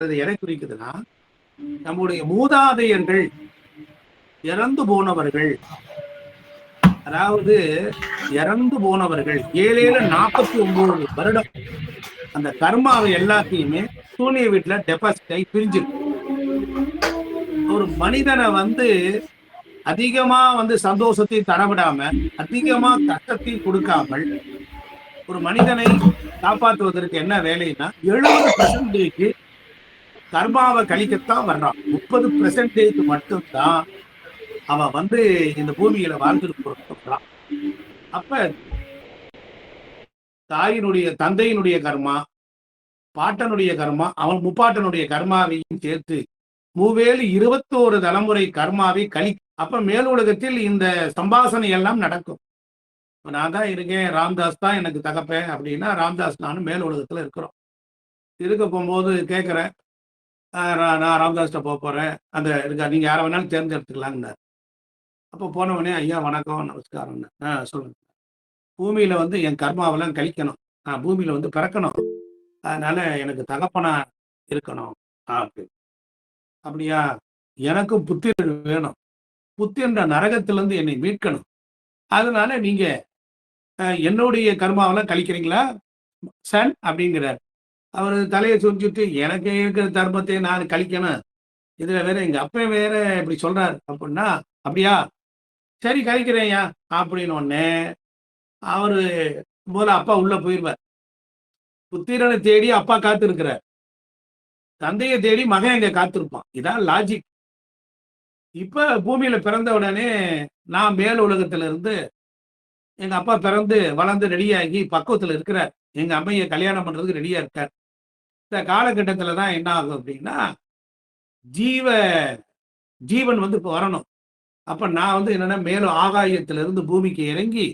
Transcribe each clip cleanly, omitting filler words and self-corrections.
எதை குறிக்குதுன்னா, நம்முடைய மூதாதையர்கள் இறந்து போனவர்கள், அதாவது இறந்து போனவர்கள் 7 49 வருடம் அந்த கர்மாவை எல்லாத்தையுமே சூனிய வீட்டுல டெபாசிட் ஆகி பிரிஞ்சிருக்கு. ஒரு மனிதனை அதிகமா சந்தோஷத்தை தரவிடாம, அதிகமா கஷ்டத்தை கொடுக்காமல் ஒரு மனிதனை காப்பாற்றுவதற்கு என்ன வேலைன்னா 70% கர்மாவை கழிக்கத்தான் வர்றான். 30% மட்டும்தான் அவன் இந்த பூமியில வாழ்ந்துட்டு போறான். அப்ப தாயினுடைய தந்தையினுடைய கர்மா, பாட்டனுடைய கர்மா, அவன் முப்பாட்டனுடைய கர்மாவையும் சேர்த்து மூவேலு 21 தலைமுறை கர்மாவை அப்ப மேல் உலகத்தில் இந்த சம்பாசனை எல்லாம் நடக்கும். நான் தான் இருக்கேன், ராம்தாஸ் தான் எனக்கு தகப்பேன் அப்படின்னா, ராம்தாஸ் நானும் மேல் உலகத்துல இருக்கிறோம். இருக்க போகும்போது கேட்கிறேன், நான் ராம்தாஸ்கிட்ட போறேன், அந்த இருக்கா, நீங்க யாரை வேணாலும் தேர்ந்தெடுத்துக்கலாங்கன்னாரு. அப்போ போனவனே, ஐயா வணக்கம் நமஸ்காரம், சொல்லுங்க. பூமியில என் கர்மாவெல்லாம் கழிக்கணும், நான் பூமியில பிறக்கணும், அதனால எனக்கு தகப்பனா இருக்கணும் அப்படி. அப்படியா, எனக்கும் புத்திரர் வேணும், புத்திரன்ற நரகத்திலிருந்து என்னை மீட்கணும், அதனால நீங்க என்னுடைய கர்மாவெல்லாம் கழிக்கிறீங்களா சன் அப்படிங்கிறார். அவரு தலையை சுரிச்சுட்டு, எனக்கு இருக்கிற தர்மத்தை நான் கழிக்கணும், இதுல வேற எங்க அப்பா வேற இப்படி சொல்றாரு அப்படின்னா, அப்படியா சரி கழிக்கிறேன்யா அப்படின்னு உடனே அவரு போல அப்பா உள்ள போயிருவார். புத்திரனை தேடி அப்பா காத்து இருக்கிறார், தந்தையை தேடி மகன் எங்க காத்திருப்பான். இதான் லாஜிக். இப்ப பூமியில பிறந்த உடனே நான் மேல் உலகத்துல இருந்து எங்க அப்பா பிறந்து வளர்ந்து ரெடியாகி பக்குவத்துல இருக்கிறார், எங்க அம்மையை கல்யாணம் பண்றதுக்கு ரெடியா இருக்கார். இந்த காலகட்டத்துலதான் என்ன ஆகும் அப்படின்னா, ஜீவன் இப்ப வரணும். அப்ப நான் என்னன்னா, மேலும் ஆகாயத்திலிருந்து பூமிக்கு இறங்கி,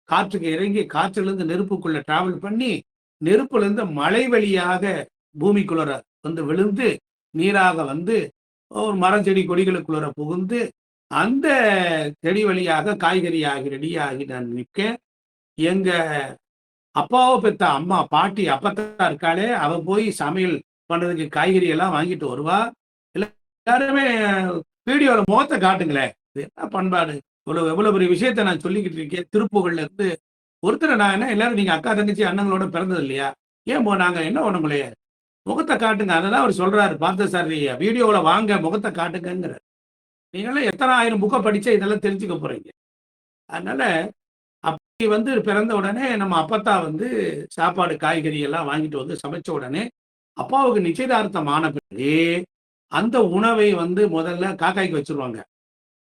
காற்றுக்கு இறங்கி, காற்றிலிருந்து நெருப்புக்குள்ள டிராவல் பண்ணி, நெருப்புல இருந்து மழை வழியாக பூமிக்குள்ள விழுந்து நீராக ஒரு மரம் செடி கொடிகளுக்குள்ள புகுந்து, அந்த செடி வழியாக காய்கறியாகி ரெடியாகி நான் நிற்க, எங்க அப்பாவை பெத்த அம்மா பாட்டி அப்பத்தா இருக்காளே, அவ போய் சமையல் பண்றதுக்கு காய்கறி எல்லாம் வாங்கிட்டு வருவா. எல்லாருமே வீடியோல முகத்தை காட்டுங்களேன், என்ன பண்பாடு, எவ்வளவு பெரிய விஷயத்த நான் சொல்லிக்கிட்டு இருக்கேன். திருப்புகள்ல இருந்து ஒருத்தர் நான் என்ன, எல்லாரும் நீங்க அக்கா தங்கச்சி அண்ணங்களோட பிறந்தது இல்லையா, ஏன் நாங்க என்ன ஒண்ணுங்களே, முகத்தை காட்டுங்க. அதெல்லாம் அவர் சொல்றாரு, பார்த்தசாரதி வீடியோவில் வாங்க முகத்தை காட்டுங்கிற. நீங்களும் எத்தனை ஆயிரம் புக்கை படிச்சா இதெல்லாம் தெரிஞ்சுக்க போறீங்க. அதனால அப்படி பிறந்த உடனே நம்ம அப்பத்தா சாப்பாடு காய்கறி எல்லாம் வாங்கிட்டு சமைச்ச உடனே அப்பாவுக்கு நிச்சயதார்த்தம் ஆன பிறகு அந்த உணவை முதல்ல காக்காய்க்கு வச்சிருவாங்க.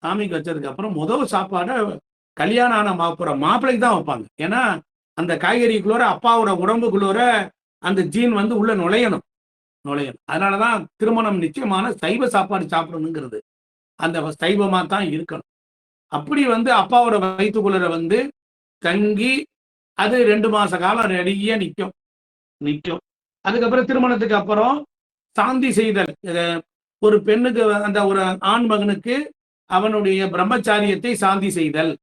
சாமிக்கு வச்சதுக்கு அப்புறம் முதல் சாப்பாடை கல்யாணம் ஆன மாப்பிள்ளைக்கு தான் வைப்பாங்க. ஏன்னா அந்த காய்கறிக்குள்ளோர அப்பாவோட உடம்புக்குள்ளோர அந்த ஜீன் உள்ள நுழையணும். அதனாலதான் திருமணம் நிச்சயமான சைவ சாப்பாடு சாப்பிடணுங்கிறது, அந்த சைவமா தான் இருக்கணும். அப்படி அப்பாவோட வயிற்றுக்குள்ளர தங்கி அது 2 மாச காலம் ரெடியா நிக்கும். அதுக்கப்புறம் திருமணத்துக்கு அப்புறம் சாந்தி செய்தல். ஒரு பெண்ணுக்கு அந்த ஒரு ஆண் மகனுக்கு அவனுடைய பிரம்மச்சாரியத்தை சாந்தி செய்தல்.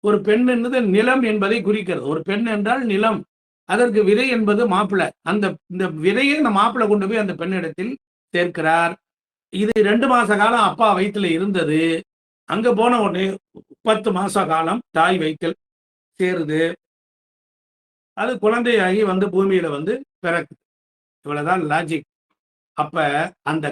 ஒரு பெண் என்பது நிலம் என்பதை குறிக்கிறது. ஒரு பெண் என்றால் நிலம், அதற்கு விதை என்பது மாப்பிள்ளை. இந்த விதையை அந்த மாப்பிள்ளை கொண்டு போய் அந்த பெண்ணிடத்தில் சேர்க்கிறார். இது 2 மாச காலம் அப்பா வயிற்றுல இருந்தது. அங்க போன உடனே 10 மாச காலம் தாய் வயிற்றில் சேருது. அது குழந்தையாகி பூமியில பிறக்குது. இவ்வளவுதான் லாஜிக். அப்ப அந்த